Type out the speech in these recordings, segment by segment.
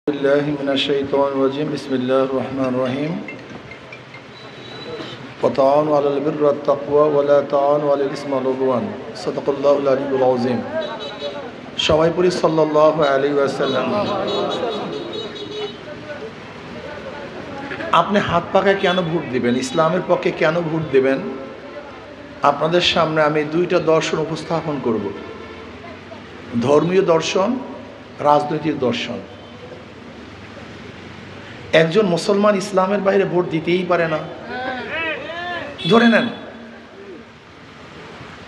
بالله من الشيطان الرجيم بسم الله الرحمن الرحيم وتعاونوا على البر والتقوى ولا تعاونوا على الإثم والعدوان صدق الله العلي العظيم সবাই পড়ি সাল্লাল্লাহু আলাইহি ওয়াসাল্লাম। আপনি হাত পাকায় কেন ভোট দিবেন, ইসলামের পক্ষে কেন ভোট দিবেন? আপনাদের সামনে আমি দুইটা দর্শন উপস্থাপন করব, ধর্মীয় দর্শন, রাজনৈতিক দর্শন। একজন মুসলমান ইসলামের বাইরে ভোট দিতেই পারে না। ধরে নেন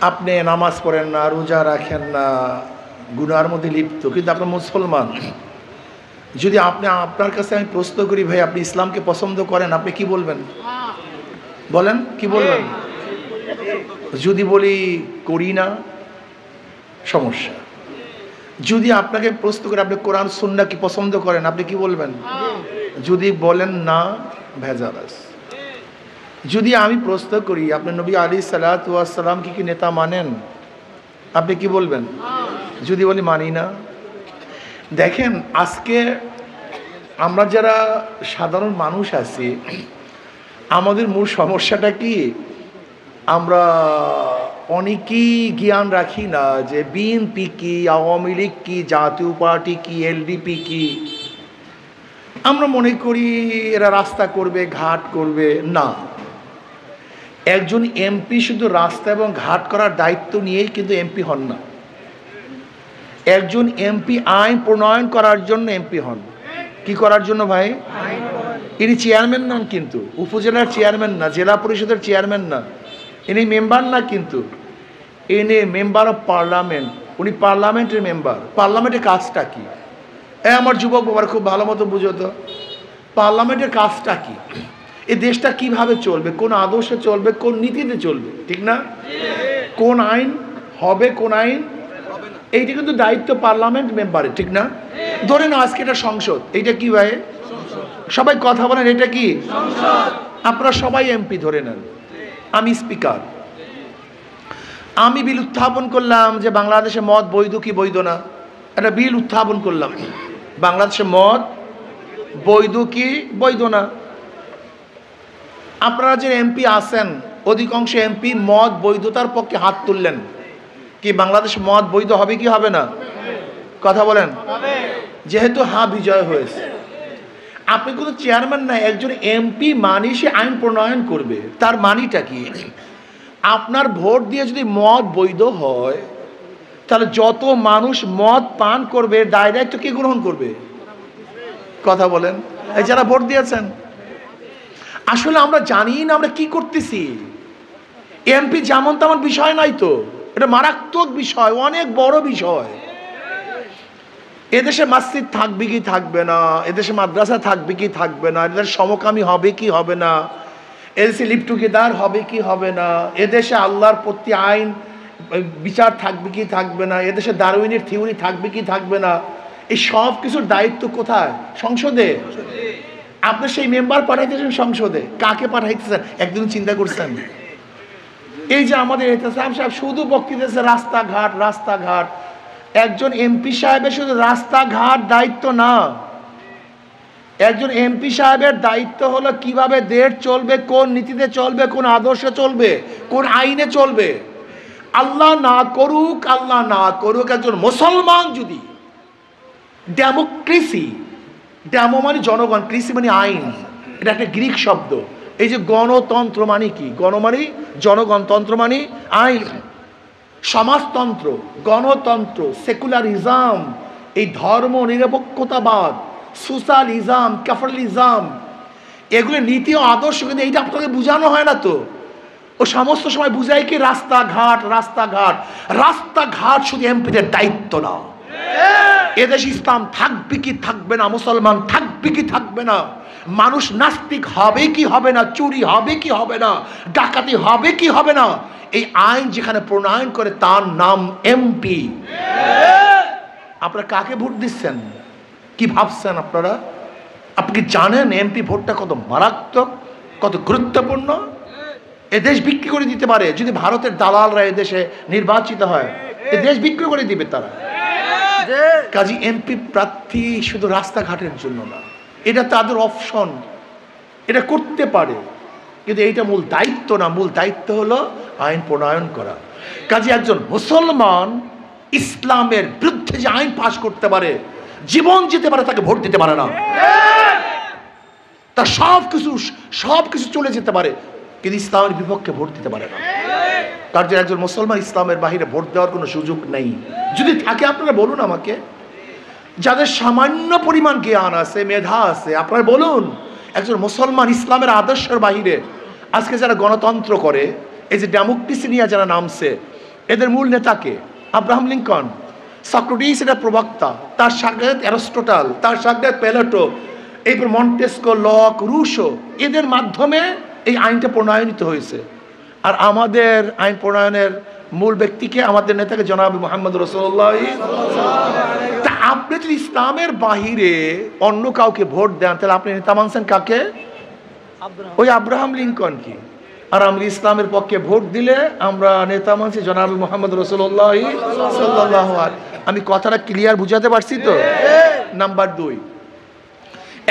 আপনি নামাজ পড়েন না, রোজা রাখেন না, গুনার মধ্যে লিপ্ত, কিন্তু আপনি মুসলমান। যদি আপনার কাছে আমি প্রশ্ন করি, ভাই আপনি ইসলামকে পছন্দ করেন, আপনি কি বলবেন? বলেন, কি বলবেন? যদি বলি করি না, সমস্যা। যদি আপনাকে প্রশ্ন করে আপনি কোরআন সুন্নাহ কি পছন্দ করেন, আপনি কি বলবেন? যদি বলেন না, ভেজাল আছে। যদি আমি প্রশ্ন করি আপনি নবী আলাইহিস সালাতু ওয়াস সালাম কি নেতা মানেন, আপনি কি বলবেন? যদি বলি মানি না। দেখেন, আজকে আমরা যারা সাধারণ মানুষ আছি, আমাদের মূল সমস্যাটা কি, আমরা অনেকেই জ্ঞান রাখি না যে বিএনপি কি, আওয়ামী লীগ কি, জাতীয় পার্টি কি, এলডিপি কি। আমরা মনে করি এরা রাস্তা করবে, ঘাট করবে। না, একজন এমপি শুধু রাস্তা এবং ঘাট করার দায়িত্ব নিয়েই কিন্তু এমপি হন না। একজন এমপি আইন প্রণয়ন করার জন্য এমপি হন। কি করার জন্য ভাই? ইনি চেয়ারম্যান নন, কিন্তু উপজেলার চেয়ারম্যান না, জেলা পরিষদের চেয়ারম্যান না, ইনি মেম্বার না, কিন্তু ইনি মেম্বার অফ পার্লামেন্ট। উনি পার্লামেন্টের মেম্বার। পার্লামেন্টের কাজটা কি? আমার যুবক বাবার খুব ভালো মতো বুঝো তো, পার্লামেন্টের কাজটা কি, এই দেশটা কিভাবে চলবে, কোন আদর্শে চলবে, কোন নীতিতে চলবে, ঠিক না? কোন আইন হবে, কোন আইন, এইটা কিন্তু দায়িত্ব পার্লামেন্ট মেম্বারের, ঠিক না? ধরে না আজকে এটা সংসদ, এইটা কি ভাই? সবাই কথা বলেন, এটা কি সংসদ? আপনারা সবাই এমপি ধরে নেন, আমি স্পিকার। আমি বিল উত্থাপন করলাম যে বাংলাদেশে মদ বৈধ কি বৈধ না, একটা বিল উত্থাপন করলাম, বাংলাদেশে মদ বৈধ কি বৈধ না। আপনারা যে এমপি আছেন, অধিকাংশ এমপি মদ বৈধতার পক্ষে হাত তুললেন। কি বাংলাদেশে মদ বৈধ হবে কি হবে না? কথা বলেন। যেহেতু হ্যাঁ বিজয় হয়েছে, আপনি কিন্তু চেয়ারম্যান না, একজন এমপি মানি সে আইন প্রণয়ন করবে। তার মানিটা কি? আপনার ভোট দিয়ে যদি মদ বৈধ হয়, তাহলে যত মানুষ মদ পান করবে দায় দায়িত্ব কে গ্রহণ করবে? কথা বলেন, এই যারা ভোট দিয়েছেন। আসলে আমরা জানি না আমরা কি করতেছি। এমপি যেমন তেমন বিষয় নাই তো, এটা মারাত্মক বিষয়, অনেক বড় বিষয়। এদেশে মসজিদ থাকবে কি থাকবে না, এদেশে মাদ্রাসা থাকবে কি থাকবে না, এদেশে সমকামী হবে কি হবে না, এদেশে লিভ টুগেদার হবে কি হবে না, এদেশে আল্লাহর প্রতি আইন বিচার থাকবে কি থাকবে না, এদেশে ডারউইনের থিওরি থাকবে কি থাকবে না, এই সব কিছুর দায়িত্ব কোথায়? সংসদে। আপনি সেই মেম্বার পাঠাইতেছেন সংসদে, কাকে পাঠাইতেছেন একদিন চিন্তা করছেন? এই যে আমাদের এহতেসাম সাহেব শুধু বক্তৃতাছে রাস্তাঘাট রাস্তাঘাট। একজন এমপি সাহেবের শুধু রাস্তাঘাট দায়িত্ব না, একজন এমপি সাহেবের দায়িত্ব হলো কিভাবে দেশ চলবে, কোন নীতিতে চলবে, কোন আদর্শে চলবে, কোন আইনে চলবে। আল্লাহ না করুক একজন মুসলমান যদি ডেমোক্রেসি, ডেমো মানে জনগণ, ক্রেসি মানে আইন, এটা একটা গ্রিক শব্দ। এই যে গণতন্ত্র মানে কি? গণ মানে জনগণ, তন্ত্র মানে আইন। সমাজতন্ত্র, গণতন্ত্র, সেকুলারিজম, এই ধর্ম নিরপেক্ষতাবাদ, সোশ্যালিজম, ক্যাপিটালিজম, এগুলো নীতি ও আদর্শ, কিন্তু এইটা আপনাকে বোঝানো হয় না তো। ও সমস্ত সময় বুঝায় কি রাস্তাঘাট রাস্তাঘাট রাস্তাঘাট। শুধু এমপিদের দায়িত্ব না। এদেশ ইসলাম থাকবে কি থাকবে না, মুসলমান থাকবে কি থাকবে না, মানুষ নাস্তিক হবে কি হবে না, চুরি হবে কি হবে না, ডাকাতি হবে কি হবে না, এই আইন যেখানে প্রণয়ন করে তার নাম এমপি। আপনারা কাকে ভোট দিচ্ছেন, কি ভাবছেন আপনারা? আপনি কি জানেন এমপি ভোটটা কত মারাত্মক, কত গুরুত্বপূর্ণ? এদেশ বিক্রি করে দিতে পারে যদি ভারতের দালালরা এদেশে নির্বাচিত হয়, এদেশ বিক্রি করে দিবে তারা। কাজী এমপি প্রার্থী শুধু রাস্তাঘাটের জন্য না, এটা তাদের অপশন, এটা করতে পারে, কিন্তু এইটা মূল দায়িত্ব না। মূল দায়িত্ব হলো আইন প্রণয়ন করা। কাজী একজন মুসলমান ইসলামের বিরুদ্ধে যে আইন পাশ করতে পারে, জীবন যেতে পারে, তাকে ভোট দিতে পারে না। তার সব কিছু চলে যেতে পারে, কিন্তু ইসলামের বিপক্ষে ভোট দিতে পারে না। তার যে একজন মুসলমান ইসলামের বাহিরে ভোট দেওয়ার কোনো সুযোগ নেই। যদি থাকে আপনারা বলুন আমাকে, যাদের সামান্য পরিমাণ জ্ঞান আছে, মেধা আছে, আপনারা বলুন একজন মুসলমান ইসলামের আদর্শের বাহিরে আজকে যারা গণতন্ত্র করে, এই যে ডেমোক্রেসি নিয়ে যারা নামছে, এদের মূল নেতাকে আব্রাহাম লিঙ্কন, সক্রেটিস এটা প্রবক্তা, তার সাথে অ্যারিস্টটল, তার সাথে প্লেটো, এরপর মন্টেস্কো, লক, রুশো, এদের মাধ্যমে এই আইনটা প্রণয়নিত হয়েছে। আর আমাদের আইন প্রণয়নের মূল ব্যক্তিকে, আমাদের নেতাকে জনাব মুহাম্মদ রাসূলুল্লাহ। তা আপনি যদি ইসলামের বাহিরে অন্য কাউকে ভোট দেন, তাহলে আপনি নেতা মানছেন কাকে? ওই আব্রাহাম লিঙ্কন কি? আর আমরা ইসলামের পক্ষে ভোট দিলে আমরা নেতা মানছি জনাব মুহাম্মদ রাসূলুল্লাহ সাল্লাল্লাহু আলাইহি। আমি কথাটা ক্লিয়ার বুঝাতে পারছি তো? নাম্বার 2,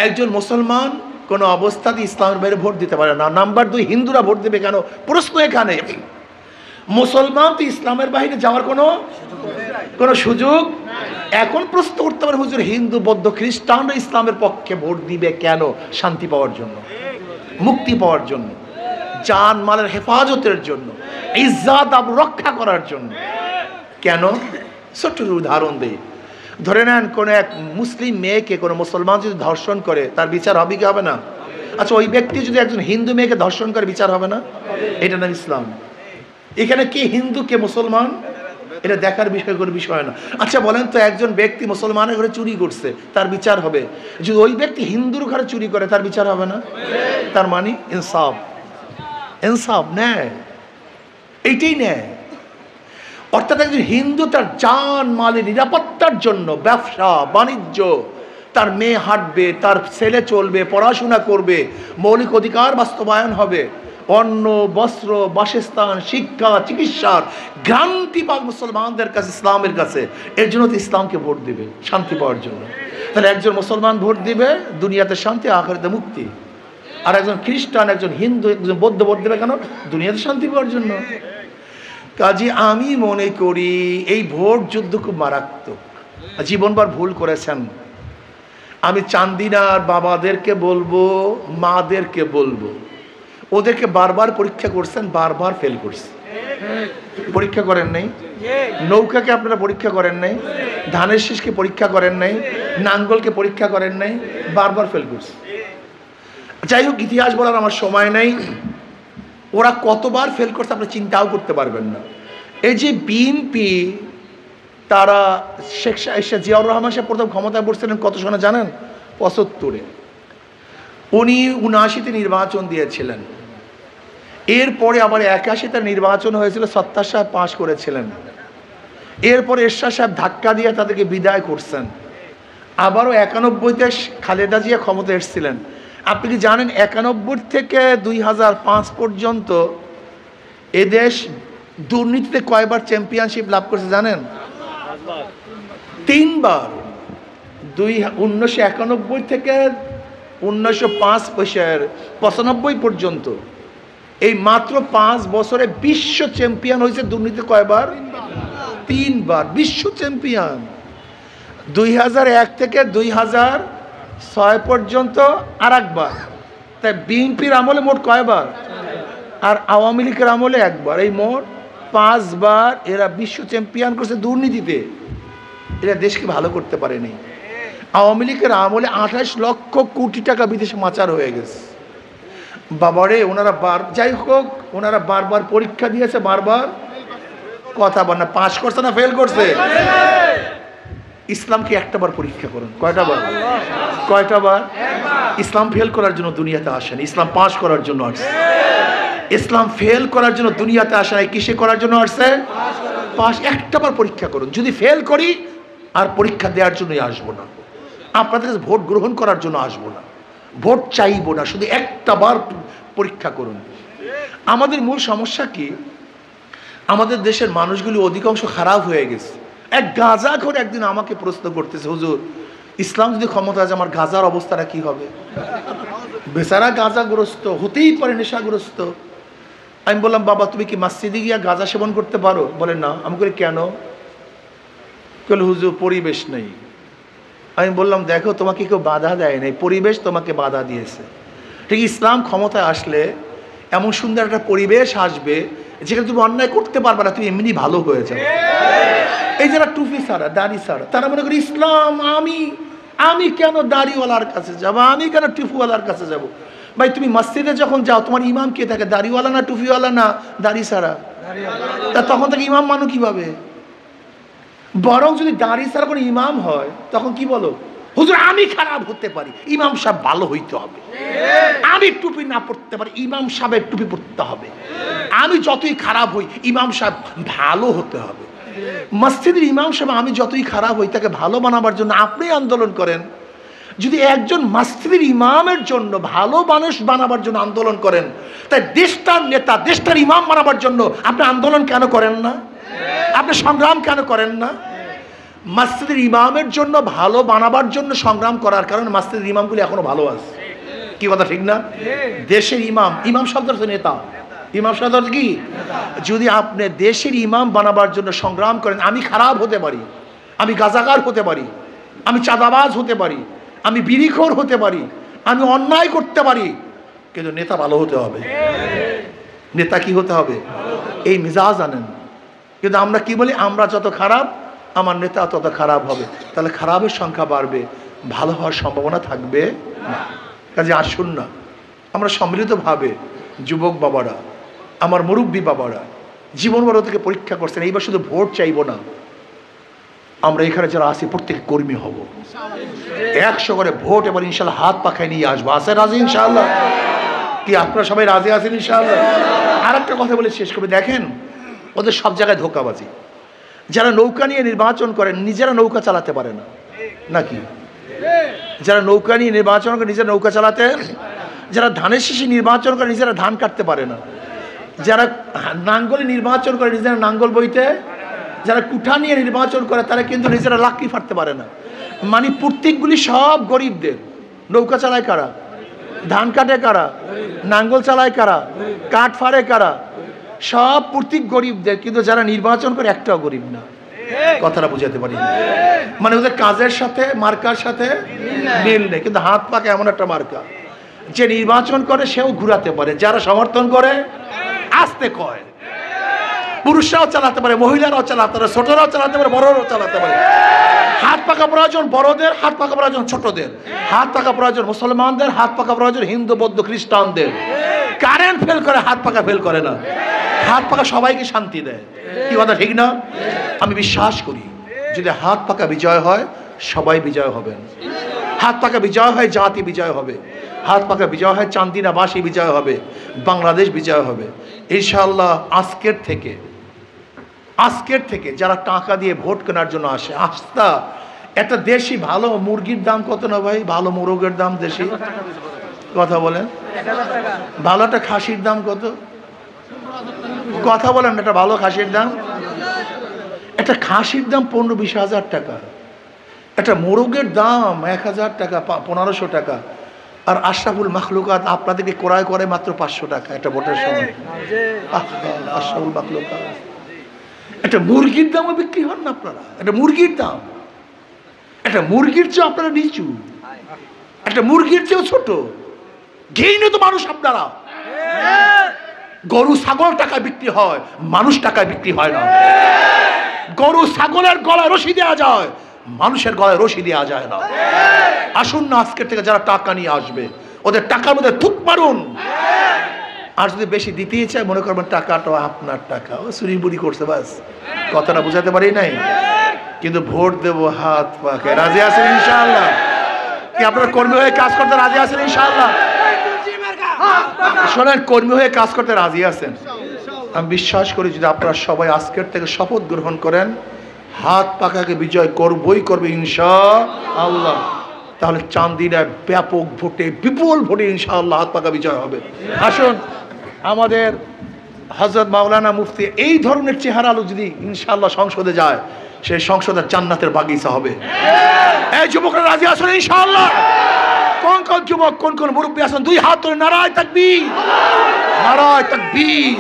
একজন মুসলমান কোনো অবস্থাতে ইসলামের বাইরে ভোট দিতে পারে না। নাম্বার 2, হিন্দুরা ভোট দেবে কেন? প্রশ্ন এখানে, মুসলমান তো ইসলামের বাইরে যাওয়ার কোনো সুযোগ। এখন প্রশ্ন করতে পারে, হুজুর হিন্দু, বৌদ্ধ, খ্রিস্টানরা ইসলামের পক্ষে ভোট দিবে কেন? শান্তি পাওয়ার জন্য, মুক্তি পাওয়ার জন্য, জান মালের হেফাজতের জন্য, ইজ্জত আবরু রক্ষা করার জন্য। কেন? ছোট্ট উদাহরণ দেই। ধরে নেন কোনো এক মুসলিম মেয়েকে কোনো মুসলমান যদি ধর্ষণ করে, তার বিচার হবে কি হবে না? আচ্ছা, ওই ব্যক্তি যদি একজন হিন্দু মেয়েকে ধর্ষণ করে, বিচার হবে না? এটা না ইসলাম। এখানে কে হিন্দু কে মুসলমান এটা দেখার বিষয় না। আচ্ছা বলেন তো, একজন ব্যক্তি মুসলমানের ঘরে চুরি করছে, তার বিচার হবে। যদি ওই ব্যক্তি হিন্দুর ঘরে চুরি করে, তার বিচার হবে না? তার মানে ইনসাফ ন্যায়, এইটাই ন্যায়। অর্থাৎ একজন হিন্দু তার জান মালের নিরাপত্তার জন্য ব্যবসা বাণিজ্য, তার মেয়ে হাঁটবে, তার ছেলে চলবে, পড়াশোনা করবে, মৌলিক অধিকার বাস্তবায়ন হবে, অন্ন, বস্ত্র, বাসস্থান, শিক্ষা, চিকিৎসার গ্যারান্টি পাবে মুসলমানদের কাছে, ইসলামের কাছে। এর জন্য তো ইসলামকে ভোট দিবে, শান্তি পাওয়ার জন্য। তাহলে একজন মুসলমান ভোট দিবে দুনিয়াতে শান্তি, আখিরাতে মুক্তি। আর একজন খ্রিস্টান, একজন হিন্দু, একজন বৌদ্ধ ভোট দেবে কেন? দুনিয়াতে শান্তি পাওয়ার জন্য। কাজে আমি মনে করি এই ভোট যুদ্ধ খুব মারাত্মক। জীবনভর ভুল করেছেন। আমি চান্দিনার বাবাদেরকে বলবো, মাদেরকে বলবো, ওদেরকে বারবার পরীক্ষা করছেন, বারবার ফেল করছে। পরীক্ষা করেন নাই? নৌকাকে আপনারা পরীক্ষা করেন নাই? ধানের শীষকে পরীক্ষা করেন নাই? নাঙ্গলকে পরীক্ষা করেন নাই? বারবার ফেল করছে। যাই হোক, ইতিহাস বলার আমার সময় নাই। ওরা কতবার ফেল করছে আপনি চিন্তাও করতে পারবেন না। এই যে বিএনপি, তারা শেখ জিয়াউর রহমান সাহেব প্রথম ক্ষমতায় বসছিলেন কত সনে জানেন? 75-এ। উনি 79-তে নির্বাচন দিয়েছিলেন। এরপরে আবার 81-তে নির্বাচন হয়েছিল, সত্তার সাহেব পাশ করেছিলেন। এরপরে এরশাদ সাহেব ধাক্কা দিয়ে তাদেরকে বিদায় করছেন। আবারও 91-তে খালেদা জিয়া ক্ষমতা এসেছিলেন। আপনি কি জানেন 91 থেকে 2005 পর্যন্ত এদেশ দুর্নীতিতে কয়বার চ্যাম্পিয়নশিপ লাভ করছে জানেন? 3 বার। 1991 থেকে 1995 পর্যন্ত, এই মাত্র 5 বছরে বিশ্ব চ্যাম্পিয়ন হয়েছে দুর্নীতি কয়বার? 3 বার বিশ্ব চ্যাম্পিয়ন। 2001 থেকে 2006 পর্যন্ত আর একবার। তাই বিএনপির আমলে মোট কয়বার? আর আওয়ামী লীগের আমলে একবার। এই মোট 5 বার এরা বিশ্ব চ্যাম্পিয়ন করছে দুর্নীতিতে। এরা দেশকে ভালো করতে পারেনি। আওয়ামী লীগের আমলে 28 লক্ষ কোটি টাকা বিদেশে মাচার হয়ে গেছে। বাবারে, ওনারা যাই হোক, ওনারা বারবার পরীক্ষা দিয়েছে, বারবার কথা বল না, পাস করছে না ফেল করছে? ইসলামকে একটা বার পরীক্ষা করুন। কয়টা বার? কয়টা বার? ইসলাম ফেল করার জন্য দুনিয়াতে আসেনি, ইসলাম পাস করার জন্য আসছে। ইসলাম ফেল করার জন্য দুনিয়াতে আসে নাই, কিসে করার জন্য আসছে? পাস। একটা বার পরীক্ষা করুন। যদি ফেল করি আর পরীক্ষা দেওয়ার জন্যই আসবো না, আপনাদের কাছে ভোট গ্রহণ করার জন্য আসবো না, ভোট চাইবো না, শুধু একটা বার পরীক্ষা করুন। আমাদের মূল সমস্যা কি? আমাদের দেশের মানুষগুলি অধিকাংশ খারাপ হয়ে গেছে। এক গাঁজাখোর একদিন আমাকে প্রশ্ন করতেছে, হুজুর ইসলাম যদি ক্ষমতা আছে আমার গাঁজার অবস্থাটা কি হবে? বেচারা গাঁজাগ্রস্ত, হতেই পারে নেশাগ্রস্ত। আমি বললাম, বাবা তুমি কি মসজিদে গিয়া গাঁজা সেবন করতে পারো? বলে না। আমি বলি কেন? বলে হুজুর পরিবেশ নেই। আমি বললাম, দেখো তোমাকে কেউ বাধা দেয় নাই, পরিবেশ তোমাকে বাধা দিয়েছে। ঠিক ইসলাম ক্ষমতায় আসলে এমন সুন্দর একটা পরিবেশ আসবে যেখানে তুমি অন্যায় করতে পারবে না, তুমি এমনি ভালো হয়ে যাবে। এই যারা টুপি ছাড়া, দাড়ি ছাড়া, তারা মনে করি ইসলাম, আমি কেন দাড়িওয়ালার কাছে যাব, আমি কেন টুপিওয়ালার কাছে যাব? ভাই তুমি মসজিদে যখন যাও তোমার ইমাম কে থাকে? দাড়িওয়ালা না টুপিওয়ালা না দাড়ি ছাড়া? তা তখন থেকে ইমাম মানো কিভাবে? বরং যদি দাড়ি ছাড়া কোনো ইমাম হয় তখন কি বলো? হুজুর আমি খারাপ হতে পারি, ইমাম সাহেব ভালো হইতে হবে। আমি টুপি না পড়তে পারি, ইমাম সাহেবের টুপি পড়তে হবে। আমি যতই খারাপ হই, ইমাম সাহেব ভালো হতে হবে। মসজিদের ইমাম সাহেব আমি যতই খারাপ হই, তাকে ভালো বানাবার জন্য আপনি আন্দোলন করেন। যদি একজন মসজিদের ইমামের জন্য ভালো মানুষ বানাবার জন্য আন্দোলন করেন, তাই দেশটার নেতা, দেশটার ইমাম বানাবার জন্য আপনি আন্দোলন কেন করেন না? আপনি সংগ্রাম কেন করেন না? মসজিদের ইমামের জন্য ভালো বানাবার জন্য সংগ্রাম করার কারণে মসজিদের ইমামগুলি এখনো ভালো আছে। কি কথা ঠিক না? দেশের ইমাম, ইমাম শব্দ নেতা, ইমাম শব্দ কি? যদি আপনি দেশের ইমাম বানাবার জন্য সংগ্রাম করেন, আমি খারাপ হতে পারি, আমি গাজাগার হতে পারি, আমি চাঁদাবাজ হতে পারি, আমি বিড়িখোর হতে পারি, আমি অন্যায় করতে পারি, কিন্তু নেতা ভালো হতে হবে। নেতা কি হতে হবে? এই মিজাজ আনেন। কিন্তু আমরা কি বলি? আমরা যত খারাপ আমার নেতা তত খারাপ হবে। তাহলে খারাপের সংখ্যা বাড়বে, ভালো হওয়ার সম্ভাবনা থাকবে না। কাজে আসুন না আমরা সম্মিলিতভাবে, যুবক বাবারা, আমার মুরব্বী বাবারা, জীবন বড় থেকে পরীক্ষা করছেন, এইবার শুধু ভোট চাইব না, আমরা এখানে যারা আছি প্রত্যেকে কর্মী হব। 100 করে ভোট এবার ইনশাল্লাহ হাত পাখায় নিয়ে আসবো। আছে রাজি ইনশাআল্লাহ? কি আপনারা সবাই রাজি আছেন ইনশাআল্লাহ? আর একটা কথা বলে শেষ করবে, দেখেন ওদের সব জায়গায় ধোঁকাবাজি। যারা নৌকা নিয়ে নির্বাচন করেন নিজেরা নৌকা চালাতে পারে না নাকি? যারা নৌকা নিয়ে নির্বাচন করে নিজেরা নৌকা চালাতে, যারা ধানের শীষে নির্বাচন করে নিজেরা ধান কাটতে পারে না, যারা নাঙ্গলে নির্বাচন করে নিজেরা নাঙ্গল বইতে, যারা কুঠা নিয়ে নির্বাচন করে তারা কিন্তু নিজেরা লাকড়ি ফাটতে পারে না। মানে প্রত্যেকগুলি সব গরিবদের। নৌকা চালায় কারা? ধান কাটে কারা? নাঙ্গল চালায় কারা? কাঠ ফাড়ে কারা? সব প্রত্যেক গরিবদের, কিন্তু যারা নির্বাচন করে একটাও গরিব না। কথাটা বুঝাতে পারি না? মানে ওদের কাজের সাথে মার্কার সাথে মিল নেই, কিন্তু হাত পাকে এমন একটা মার্কা, যে নির্বাচন করে সেও ঘুরাতে পারে, যারা সমর্থন করে আসতে কয়। পুরুষরাও চালাতে পারে, মহিলারাও চালাতে পারে, ছোটরাও চালাতে পারে, বড়রাও চালাতে পারে। হাত পাকা প্রয়োজন বড়দের, হাত পাকা প্রয়োজন ছোটদের, হাত পাকা প্রয়োজন মুসলমানদের, হাত পাকা প্রয়োজন হিন্দু বৌদ্ধ খ্রিস্টানদের। কারেন্ট ফেল করে, হাত পাকা ফেল করে না। হাত পাকা সবাইকে শান্তি দেয়। কি কথা ঠিক না? আমি বিশ্বাস করি যদি হাত পাকা বিজয় হয় সবাই বিজয় হবেন। হাত পাকা বিজয় হয় জাতি বিজয় হবে, হাত পাকা বিজয় হয় চান্দিনাবাসী বিজয় হবে, বাংলাদেশ বিজয় হবে ইনশাআল্লাহ। আজকের থেকে যারা টাকা দিয়ে ভোট কেনার জন্য আসে, আস্তা একটা দেশি ভালো মুরগির দাম কত না ভাই? ভালো মোরগের দাম দেশি কথা বলেন। ভালো একটা খাসির দাম কত? কথা বলেন। একটা ভালো খাসির দাম, একটা খাসির দাম 15-20 হাজার টাকা, একটা মোরগের দাম 1000 টাকা, 1500 টাকা। আর আশরাফুল মাখলুকাত আপনাদেরকে ক্রয় করে মাত্র 500 টাকা একটা ভোটের সময়। আশরাফুল মাখলুকাত, একটা মুরগির দামও বিক্রি হন না আপনারা। একটা মুরগির দাম, একটা মুরগির চেয়ে আপনারা নিচু, একটা মুরগির চেয়েও ছোট। ঘেইনে তো মানুষ আপনারা। গরু ছাগল টাকায় বিক্রি হয়, মানুষ টাকায় বিক্রি হয় না। গরু ছাগলের গলায় রশি দেওয়া যায়, মানুষের গলায় রশি দেওয়া যায় না। আসুন না আজকের থেকে যারা টাকা নিয়ে আসবে ওদের টাকার মধ্যে থুক মারুন। আর যদি বেশি দিতেই চায় মনে করবেন টাকাটা আপনার টাকা, ও চুরি বুড়ি করছে, বাস। কথাটা বুঝাতে পারি নাই? কিন্তু ভোট দেবো হাত পাকে। রাজি আছেন ইনশাআল্লাহ? কি আপনারা কর্মী হয়ে কাজ করতে রাজি আছেন ইনশাআল্লাহ? শোনেন, কর্মী হয়ে কাজ করতে রাজি আছেন? আমি বিশ্বাস করি যদি আপনারা সবাই আজকের থেকে শপথ গ্রহণ করেন হাত পাকাকে বিজয় করবই করবে ইনশাআল্লাহ, তাহলে চান্দিনায় ব্যাপক ভোটে, বিপুল ভোটে ইনশাআল্লাহ হাত পাকা বিজয় হবে। আসুন আমাদের হযরত মাওলানা মুফতি এই ধরনের চেহারা আলো যদি ইনশাআল্লাহ সংসদে যায় সেই সংসদের জান্নাতের বাগিচা হবে। এই যুবকরা রাজি আছেন ইনশাআল্লাহ? কোন কোন যুবক, কোন কোন মুরব্বী আছেন, দুই হাত তুলে নারায়ে তাকবীর, নারায়ে তাকবীর।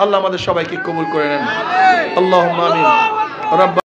আল্লাহ আমাদের সবাইকে কবুল করে নেন। আল্লাহুম্মা আমিন।